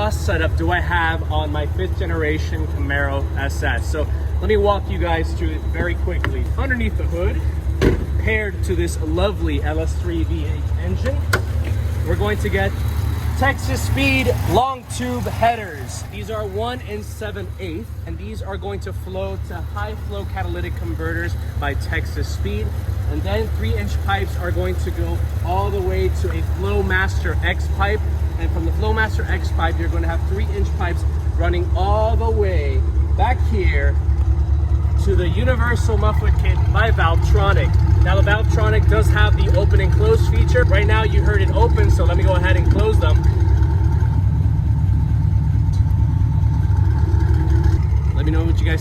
exhaust setup do I have on my 5th generation Camaro SS? So let me walk you guys through it very quickly. Underneath the hood, paired to this lovely LS3 V8 engine, we're going to get Texas Speed long tube headers. These are 1 7/8, and these are going to flow to high flow catalytic converters by Texas Speed. And then 3-inch pipes are going to go all the way to a Flowmaster X pipe. And from the Flowmaster X pipe, you're going to have 3-inch pipes running all the way back here to the universal muffler kit by Valvetronic. Now the Valvetronic does have the open and close feature. Right now you heard it open, so let me go ahead and close them. Let me know what you guys